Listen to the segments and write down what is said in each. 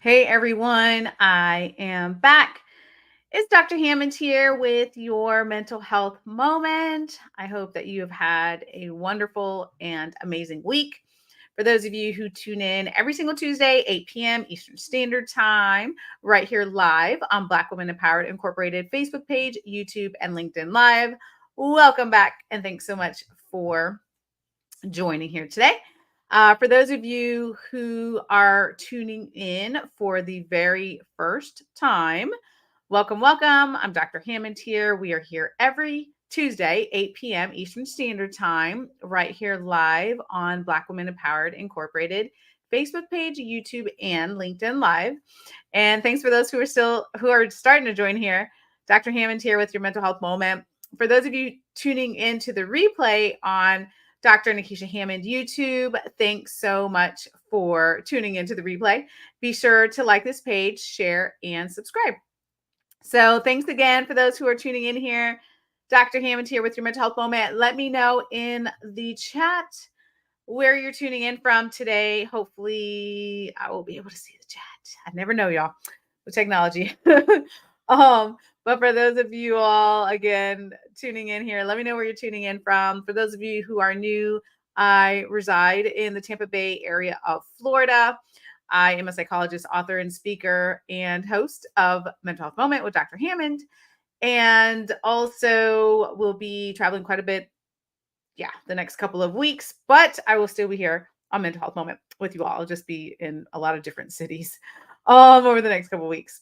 Hey everyone, I am back. It's Dr. Hammond here with your mental health moment. I hope that you have had a wonderful and amazing week. For those of you who tune in every single Tuesday, 8 p.m. Eastern Standard Time, right here live on Black Women Empowered Incorporated Facebook page, YouTube, and LinkedIn Live, welcome back and thanks so much for joining here today. For those of you who are tuning in for the very first time, welcome, welcome. I'm Dr. Hammond here. We are here every Tuesday, 8 p.m. Eastern Standard Time, right here live on Black Women Empowered Incorporated Facebook page, YouTube, and LinkedIn Live. And thanks for those who are starting to join here. Dr. Hammond here with your mental health moment. For those of you tuning into the replay on Dr. Nikisha Hammond YouTube, thanks so much for tuning into the replay. Be sure to like this page, share, and subscribe. So thanks again for those who are tuning in here. Dr. Hammond here with your mental health moment. Let me know in the chat where you're tuning in from today. Hopefully I will be able to see the chat. I never know, y'all, with technology. But for those of you all, again, tuning in here, let me know where you're tuning in from. For those of you who are new, I reside in the Tampa Bay area of Florida. I am a psychologist, author, and speaker, and host of Mental Health Moment with Dr. Hammond. And also will be traveling quite a bit, the next couple of weeks, but I will still be here on Mental Health Moment with you all. I'll just be in a lot of different cities over the next couple of weeks.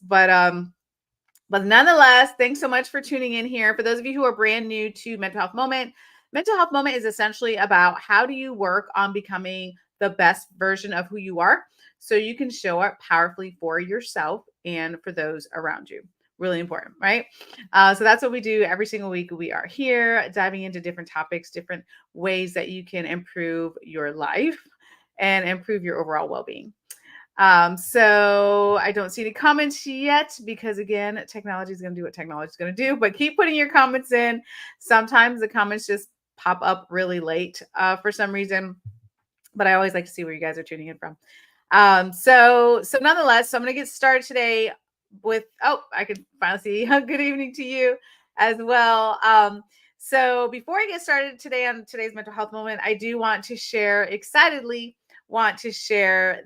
But nonetheless, thanks so much for tuning in here. For those of you who are brand new to Mental Health Moment is essentially about how do you work on becoming the best version of who you are so you can show up powerfully for yourself and for those around you. Really important, right? So that's what we do every single week. We are here diving into different topics, different ways that you can improve your life and improve your overall well-being. So I don't see any comments yet because again, technology is going to do what technology is going to do, but keep putting your comments in. Sometimes the comments just pop up really late for some reason, but I always like to see where you guys are tuning in from. So nonetheless, so I'm going to get started today with, I can finally see good evening to you as well. So before I get started today on today's mental health moment, I do want to share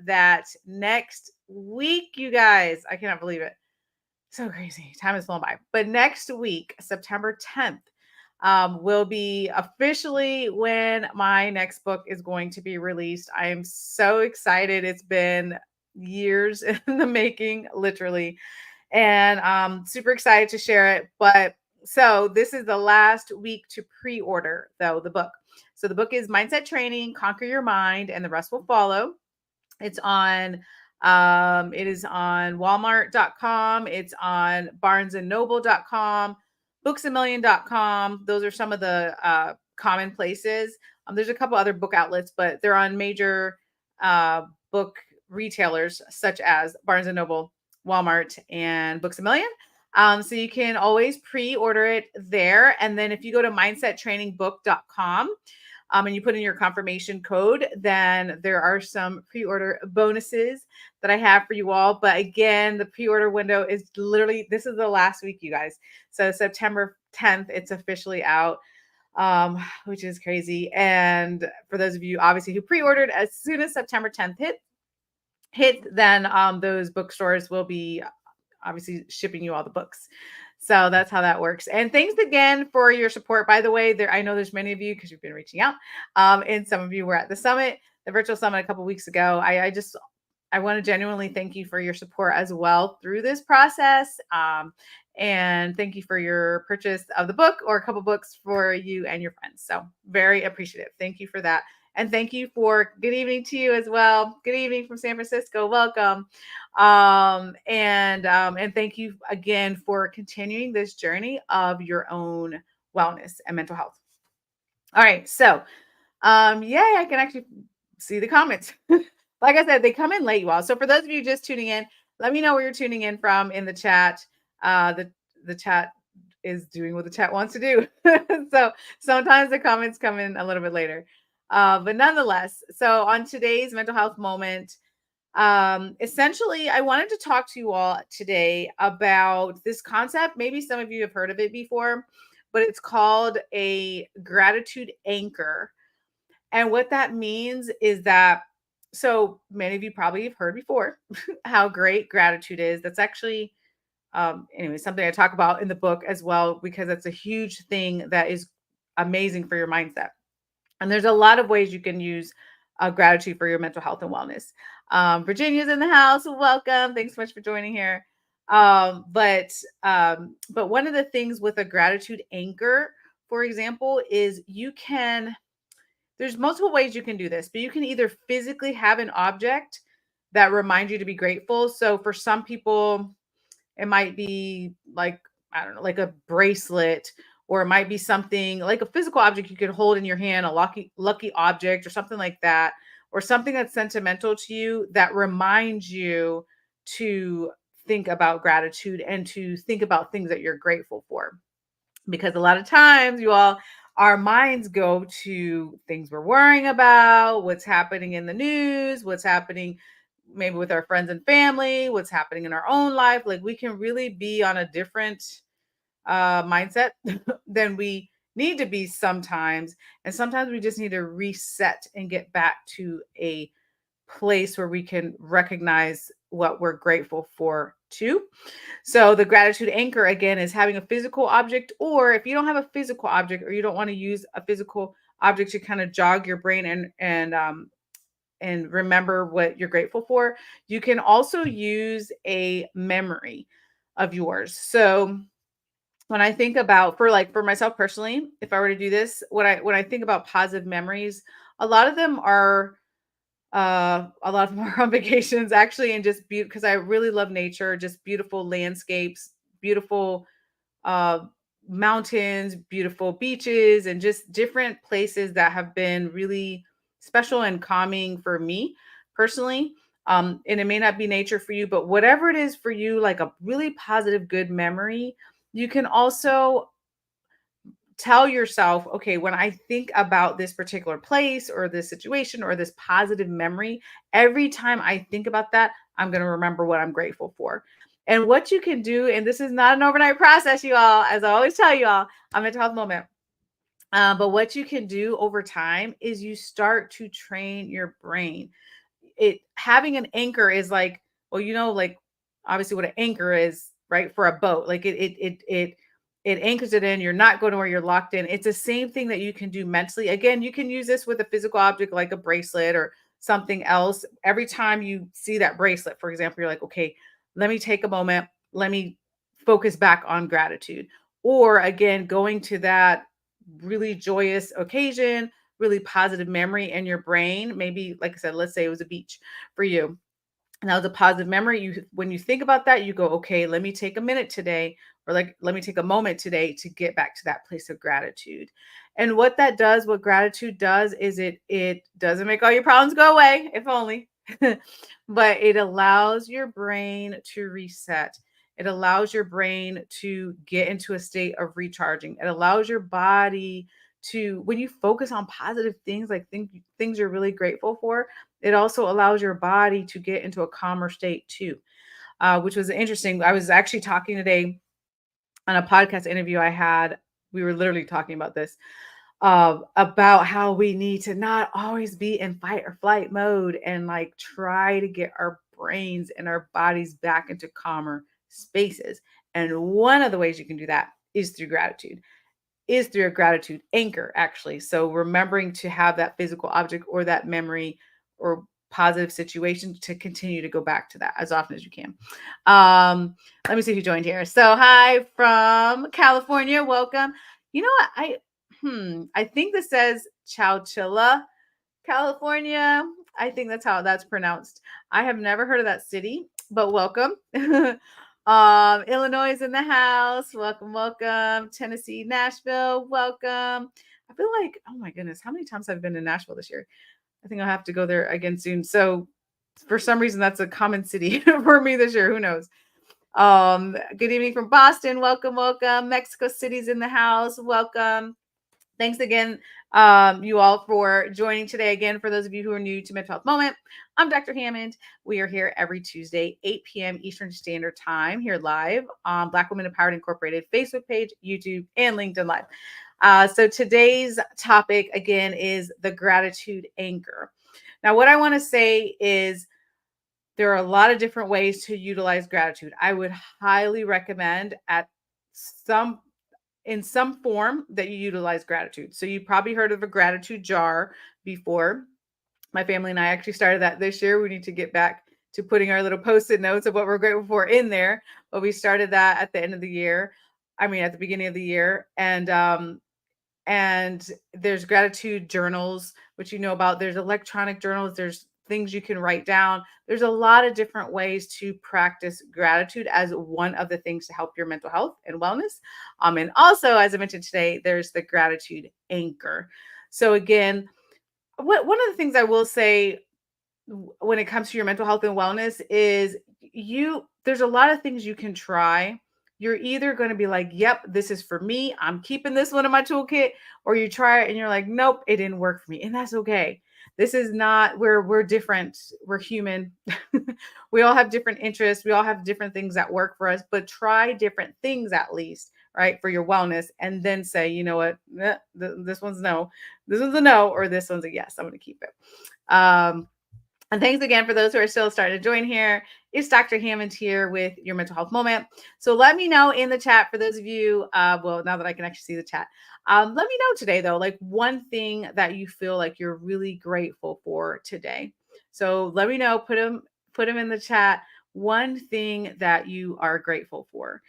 that next week, you guys, I cannot believe it. So crazy. Time is flown by. But next week, September 10th, will be officially when my next book is going to be released. I am so excited. It's been years in the making, literally. And super excited to share it. But so this is the last week to pre-order, though, the book. So the book is Mindset Training, Conquer Your Mind, and the Rest Will Follow. It is on Walmart.com. It's on BarnesandNoble.com, BooksAMillion.com. Those are some of the common places. There's a couple other book outlets, but they're on major book retailers such as Barnes and Noble, Walmart, and Books A Million. So you can always pre-order it there. And then if you go to mindsettrainingbook.com, and you put in your confirmation code, then there are some pre-order bonuses that I have for you all. But again, the pre-order window is literally, this is the last week, you guys. So September 10th, it's officially out, which is crazy. And for those of you, obviously, who pre-ordered, as soon as September 10th hit, then those bookstores will be obviously shipping you all the books. So that's how that works. And thanks again for your support. By the way, I know there's many of you because you've been reaching out. And some of you were at the summit, the virtual summit a couple of weeks ago. I want to genuinely thank you for your support as well through this process. And thank you for your purchase of the book or a couple books for you and your friends. So very appreciative. Thank you for that. And thank you for good evening to you as well. Good evening from San Francisco. Welcome. And thank you again for continuing this journey of your own wellness and mental health. All right. So, I can actually see the comments. Like I said, they come in late, you all. So for those of you just tuning in, let me know where you're tuning in from in the chat. The chat is doing what the chat wants to do. So sometimes the comments come in a little bit later. But nonetheless, so on today's mental health moment, Essentially, I wanted to talk to you all today about this concept. Maybe some of you have heard of it before, but it's called a gratitude anchor. And what that means is that, so many of you probably have heard before how great gratitude is. That's actually, anyway, something I talk about in the book as well, because that's a huge thing that is amazing for your mindset. And there's a lot of ways you can use gratitude for your mental health and wellness. Virginia's in the house. Welcome. Thanks so much for joining here. But one of the things with a gratitude anchor, for example, is you can. There's multiple ways you can do this, but you can either physically have an object that reminds you to be grateful. So for some people, it might be like, I don't know, like a bracelet, or it might be something like a physical object you could hold in your hand, a lucky object or something like that, or something that's sentimental to you that reminds you to think about gratitude and to think about things that you're grateful for. Because a lot of times, you all, our minds go to things we're worrying about, what's happening in the news, what's happening maybe with our friends and family, what's happening in our own life. Like, we can really be on a different mindset than we need to be sometimes. And sometimes we just need to reset and get back to a place where we can recognize what we're grateful for too. So the gratitude anchor again is having a physical object, or if you don't have a physical object or you don't want to use a physical object to kind of jog your brain and remember what you're grateful for, you can also use a memory of yours. So when I think about, for myself personally, if I were to do this, when I think about positive memories, a lot of them are a lot of them are on vacations actually, and just because I really love nature, just beautiful landscapes, beautiful uh, mountains, beautiful beaches, and just different places that have been really special and calming for me personally. And it may not be nature for you, but whatever it is for you, like a really positive, good memory, you can also tell yourself, okay, when I think about this particular place or this situation or this positive memory, every time I think about that, I'm going to remember what I'm grateful for. And what you can do, and this is not an overnight process, you all, as I always tell you all, I'm a tough moment. But what you can do over time is you start to train your brain. It having an anchor is like, well, like obviously what an anchor is, right? For a boat, like it anchors it in. You're not going to where you're locked in. It's the same thing that you can do mentally. Again, you can use this with a physical object like a bracelet or something else. Every time you see that bracelet, for example, you're like, okay, let me take a moment. Let me focus back on gratitude. Or again, going to that really joyous occasion, really positive memory in your brain. Maybe, like I said, let's say it was a beach for you. Now, the positive memory, when you think about that, you go, okay, let me take a minute today, or like, let me take a moment today to get back to that place of gratitude. And what that does, what gratitude does, is it doesn't make all your problems go away, if only, but it allows your brain to reset. It allows your brain to get into a state of recharging. It allows your body to, when you focus on positive things, like things you're really grateful for, it also allows your body to get into a calmer state too, which was interesting. I was actually talking today on a podcast interview I had. We were literally talking about this, about how we need to not always be in fight or flight mode, and like try to get our brains and our bodies back into calmer spaces. And one of the ways you can do that is through gratitude, is through a gratitude anchor, actually. So remembering to have that physical object or that memory or positive situation to continue to go back to that as often as you can. Let me see who joined here. So hi from California. Welcome. You know what? I think this says Chowchilla, California. I think that's how that's pronounced. I have never heard of that city, but welcome. Illinois is in the house. Welcome, welcome. Tennessee, Nashville, welcome. I feel like, oh my goodness, how many times have I been to Nashville this year? I think I'll have to go there again soon. So for some reason, that's a common city for me this year. Who knows? Good evening from Boston. Welcome, welcome. Mexico City's in the house. Welcome. Thanks again, you all, for joining today. Again, for those of you who are new to Mental Health Moment, I'm Dr. Hammond. We are here every Tuesday, 8 p.m. Eastern Standard Time, here live on Black Women Empowered Incorporated Facebook page, YouTube, and LinkedIn Live. So today's topic, again, is the gratitude anchor. Now, what I want to say is there are a lot of different ways to utilize gratitude. I would highly recommend at some in some form that you utilize gratitude. So you probably heard of a gratitude jar before. My family and I actually started that this year. We need to get back to putting our little post-it notes of what we're grateful for in there. But we started that at the end of the year. I mean, at the beginning of the year. And there's gratitude journals, which you know about. There's electronic journals. There's things you can write down. There's a lot of different ways to practice gratitude as one of the things to help your mental health and wellness. And also, as I mentioned today, there's the gratitude anchor. So again, one of the things I will say when it comes to your mental health and wellness is there's a lot of things you can try. You're either going to be like, yep, this is for me, I'm keeping this one in my toolkit, or you try it and you're like, nope, it didn't work for me, and that's okay. This is not where we're different. We're human. We all have different interests, we all have different things that work for us, but try different things at least, right, for your wellness, and then say, you know what, this one's no, this one's a no, or this one's a yes, I'm going to keep it. And thanks again for those who are still starting to join here. It's Dr. Hammond here with your mental health moment. So let me know in the chat for those of you, well, now that I can actually see the chat, let me know today though, like one thing that you feel like you're really grateful for today. So let me know, put them in the chat, one thing that you are grateful for.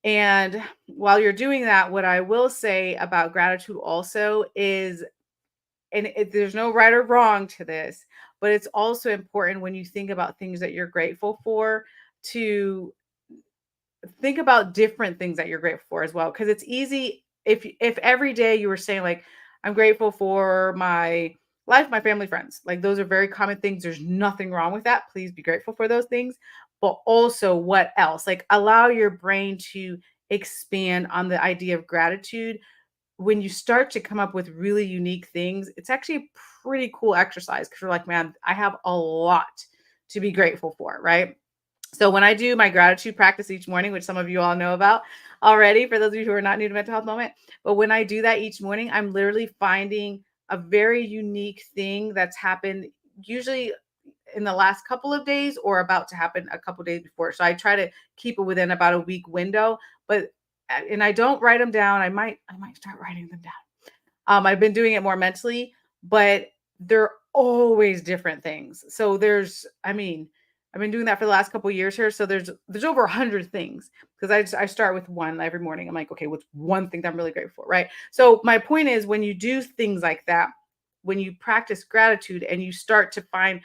And while you're doing that, what I will say about gratitude also is, and there's no right or wrong to this, but it's also important when you think about things that you're grateful for to think about different things that you're grateful for as well. Because it's easy if every day you were saying like, I'm grateful for my life, my family, friends. Like those are very common things. There's nothing wrong with that. Please be grateful for those things. But also, what else? Like allow your brain to expand on the idea of gratitude. When you start to come up with really unique things, it's actually a pretty cool exercise because you're like, man, I have a lot to be grateful for, right? So when I do my gratitude practice each morning, which some of you all know about already, for those of you who are not new to mental health moment, but when I do that each morning, I'm literally finding a very unique thing that's happened usually in the last couple of days or about to happen a couple days before. So I try to keep it within about a week window, but and I don't write them down. I might start writing them down. I've been doing it more mentally, but they're always different things. So I mean, I've been doing that for the last couple of years here. So there's over 100 things because I start with one every morning. I'm like, okay, what's one thing that I'm really grateful for, right? So my point is, when you do things like that, when you practice gratitude and you start to find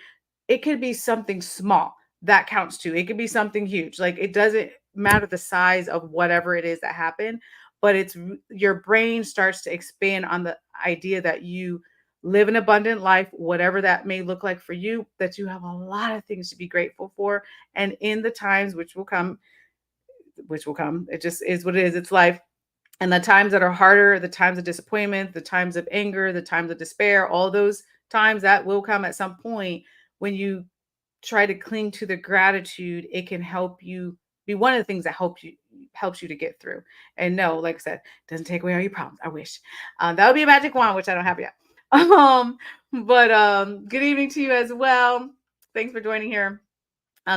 it could be something small that counts too. It could be something huge. Like it doesn't matter the size of whatever it is that happened, but your brain starts to expand on the idea that you live an abundant life, whatever that may look like for you, that you have a lot of things to be grateful for. And in the times which will come, it just is what it is. It's life. And the times that are harder, the times of disappointment, the times of anger, the times of despair, all those times that will come at some point. When you try to cling to the gratitude, it can help you be one of the things that helps you to get through. And no, like I said, doesn't take away all your problems. I wish that would be a magic wand, which I don't have yet. But good evening to you as well. Thanks for joining here.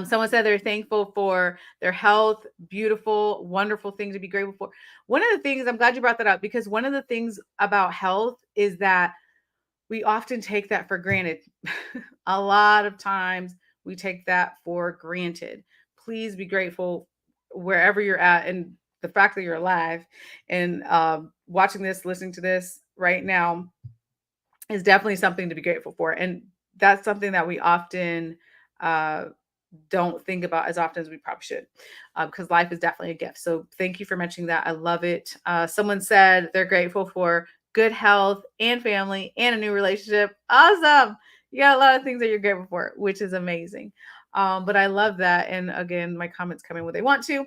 Someone said they're thankful for their health, beautiful, wonderful thing to be grateful for. One of the things, I'm glad you brought that up, because one of the things about health is that we often take that for granted. A lot of times we take that for granted. Please be grateful wherever you're at, and the fact that you're alive and watching this, listening to this right now is definitely something to be grateful for. And that's something that we often uh, don't think about as often as we probably should, because life is definitely a gift. So thank you for mentioning that. I love it. Someone said they're grateful for good health and family and a new relationship. Awesome. You got a lot of things that you're grateful for, which is amazing. But I love that. And again, my comments come in when they want to.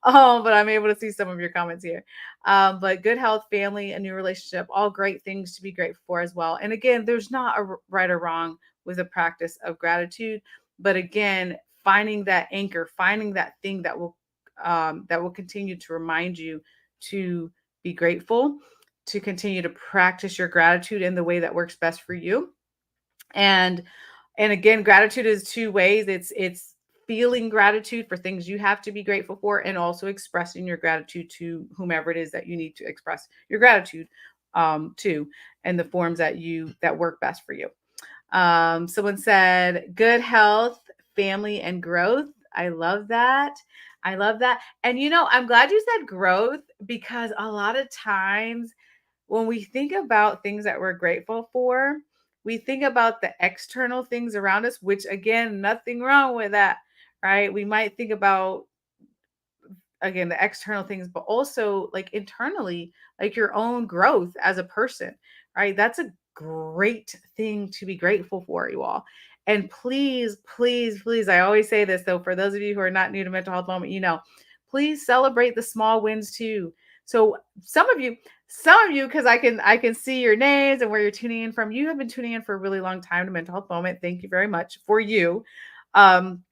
But I'm able to see some of your comments here. But good health, family, a new relationship, all great things to be grateful for as well. And again, there's not a right or wrong with the practice of gratitude, but again, finding that anchor, finding that thing that will continue to remind you to be grateful, to continue to practice your gratitude in the way that works best for you. And again, gratitude is two ways. It's feeling gratitude for things you have to be grateful for, and also expressing your gratitude to whomever it is that you need to express your gratitude to, and the forms that work best for you. Someone said good health, family, and growth. I love that. I love that. And I'm glad you said growth, because a lot of times when we think about things that we're grateful for, we think about the external things around us, which again, nothing wrong with that, right? We might think about, again, the external things, but also like internally, like your own growth as a person, right? That's a great thing to be grateful for, you all. And please, please, please, I always say this though, for those of you who are not new to mental health moment, please celebrate the small wins too. So some of you, because I can see your names and where you're tuning in from. You have been tuning in for a really long time to mental health moment. Thank you very much for you. Um,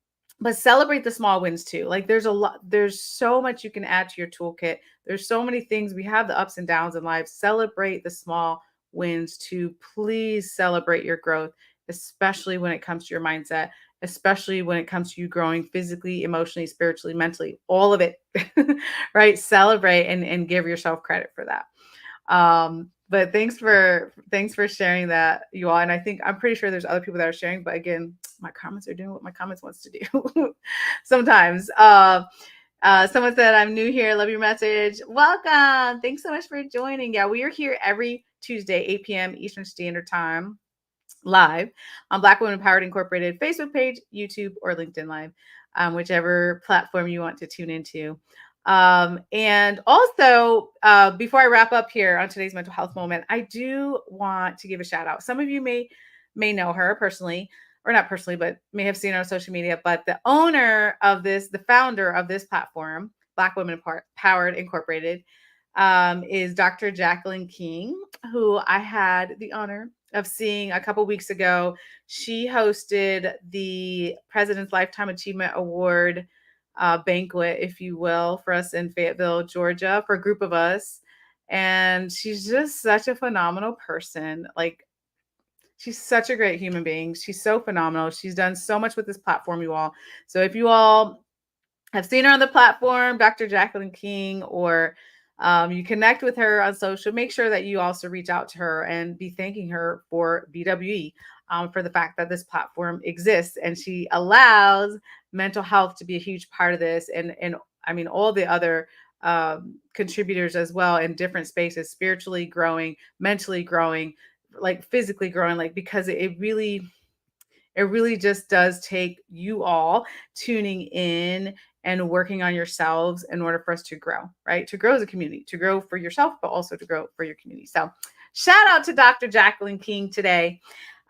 but celebrate the small wins too. Like there's so much you can add to your toolkit. There's so many things. We have the ups and downs in life. Celebrate the small wins too. Please celebrate your growth, especially when it comes to your mindset, especially when it comes to you growing physically, emotionally, spiritually, mentally, all of it. Right? Celebrate and give yourself credit for that. But thanks for sharing that, you all. And I'm pretty sure there's other people that are sharing, but again, my comments are doing what my comments wants to do sometimes. Someone said, I'm new here. Love your message. Welcome. Thanks so much for joining. Yeah, we are here every Tuesday, 8 p.m. Eastern Standard Time, live on Black Women Empowered Incorporated Facebook page, YouTube, or LinkedIn Live, whichever platform you want to tune into. And also, before I wrap up here on today's mental health moment, I do want to give a shout out. Some of you may know her personally, or not personally, but may have seen her on social media. But the founder of this platform, Black Women Empowered Incorporated, is Dr. Jacqueline King, who I had the honor of seeing a couple weeks ago. She hosted the President's Lifetime Achievement Award banquet, if you will, for us in Fayetteville, Georgia, for a group of us. And she's just such a phenomenal person. Like, she's such a great human being. She's so phenomenal. She's done so much with this platform, you all. So if you all have seen her on the platform, Dr. Jacqueline King, or you connect with her on social, make sure that you also reach out to her and be thanking her for BWE, for the fact that this platform exists and she allows mental health to be a huge part of this. And I mean, all the other contributors as well in different spaces, spiritually growing, mentally growing, like physically growing, like, because it really just does take you all tuning in and working on yourselves in order for us to grow, right? To grow as a community, to grow for yourself, but also to grow for your community. So shout out to Dr. Jacqueline King today.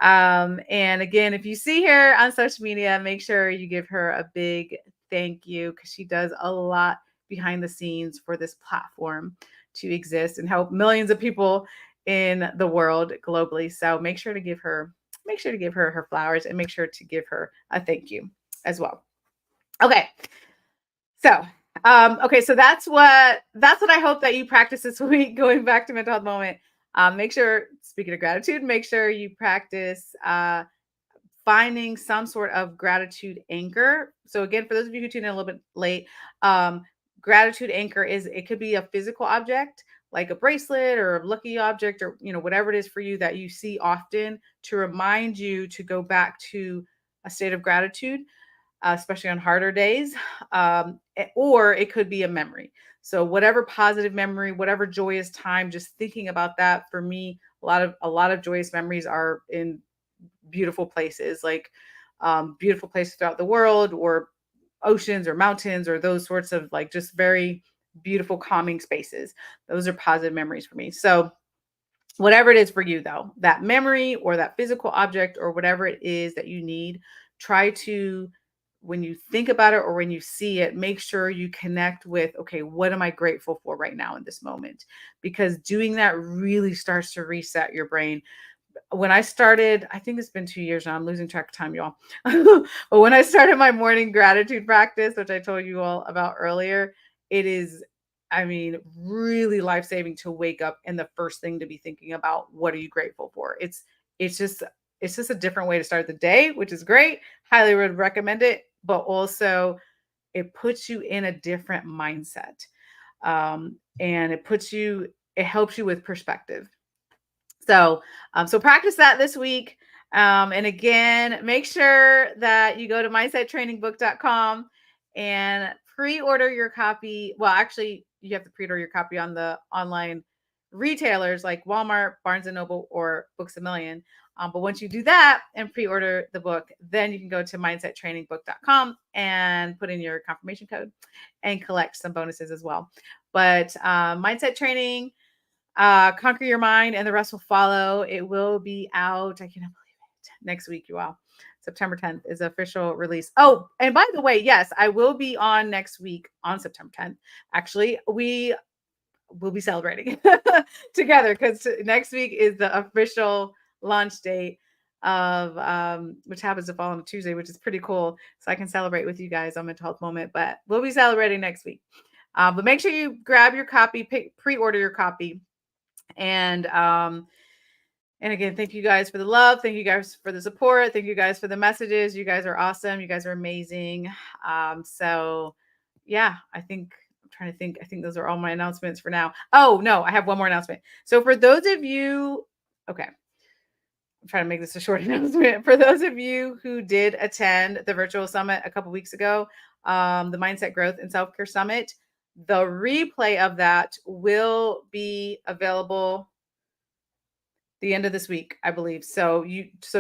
And again, if you see her on social media, make sure you give her a big thank you, because she does a lot behind the scenes for this platform to exist and help millions of people in the world globally. So make sure to give her her flowers, and make sure to give her a thank you as well. Okay. So, so that's what I hope that you practice this week. Going back to mental health moment, make sure, speaking of gratitude, make sure you practice finding some sort of gratitude anchor. So again, for those of you who tune in a little bit late, gratitude anchor it could be a physical object like a bracelet or a lucky object, or whatever it is for you that you see often to remind you to go back to a state of gratitude, especially on harder days. Or it could be a memory. So whatever positive memory, whatever joyous time, just thinking about that. For me, a lot of joyous memories are in beautiful places, like beautiful places throughout the world, or oceans or mountains, or those sorts of like just very beautiful, calming spaces. Those are positive memories for me. So whatever it is for you, though, that memory or that physical object or whatever it is that you need, try to when you think about it or when you see it, make sure you connect with, okay, what am I grateful for right now in this moment? Because doing that really starts to reset your brain. When I started, I think it's been 2 years now, I'm losing track of time, y'all. But when I started my morning gratitude practice, which I told you all about earlier, it is, I mean, really life-saving to wake up and the first thing to be thinking about, what are you grateful for? It's just it's just a different way to start the day, which is great. Highly would recommend it, but also it puts you in a different mindset. And it helps you with perspective. So practice that this week. And again, make sure that you go to mindsettrainingbook.com and pre-order your copy. Well, actually, you have to pre-order your copy on the online retailers like Walmart, Barnes and Noble, or Books a Million. But once you do that and pre-order the book, then you can go to mindsettrainingbook.com and put in your confirmation code and collect some bonuses as well. But mindset training, Conquer Your Mind, and the rest will follow. It will be out, I cannot believe it, next week, you all. September 10th is the official release. Oh, and by the way, yes, I will be on next week on September 10th. Actually, we will be celebrating together because next week is the official launch date of which happens to fall on a Tuesday, which is pretty cool. So I can celebrate with you guys on Mental Health Moment, but we'll be celebrating next week. But make sure you grab your copy, pre-order your copy. And again, thank you guys for the love. Thank you guys for the support. Thank you guys for the messages. You guys are awesome. You guys are amazing. So yeah, I'm trying to think. I think those are all my announcements for now. Oh no, I have one more announcement. So for those of you, okay, I'm trying to make this a short announcement. For those of you who did attend the virtual summit a couple weeks ago, the Mindset Growth and Self-Care Summit, the replay of that will be available the end of this week, I believe. So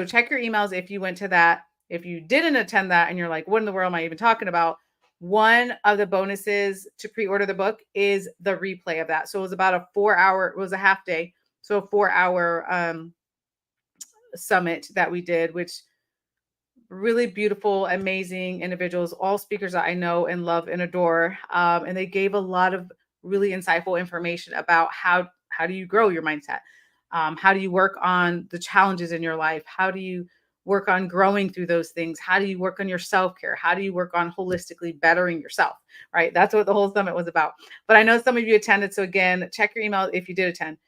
check your emails if you went to that. If you didn't attend that and you're like, what in the world am I even talking about? One of the bonuses to pre-order the book is the replay of that. So it was about it was a half day. So a 4-hour summit that we did, which really beautiful, amazing individuals, all speakers that I know and love and adore. And they gave a lot of really insightful information about how do you grow your mindset? How do you work on the challenges in your life? How do you work on growing through those things? How do you work on your self-care? How do you work on holistically bettering yourself? Right? That's what the whole summit was about. But I know some of you attended. So again, check your email if you did attend.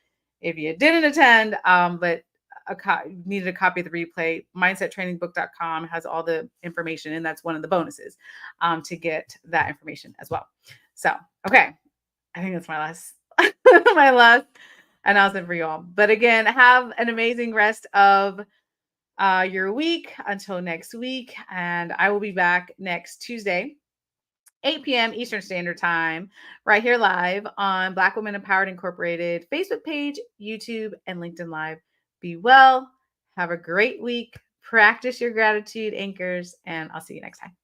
If you didn't attend, but needed a copy of the replay, mindsettrainingbook.com has all the information, and that's one of the bonuses to get that information as well. So, okay, I think that's my last my last announcement for you all. But again, have an amazing rest of your week until next week, and I will be back next Tuesday, 8 p.m. Eastern Standard Time, right here live on Black Women Empowered Incorporated Facebook page, YouTube, and LinkedIn Live. Be well. Have a great week. Practice your gratitude anchors, and I'll see you next time.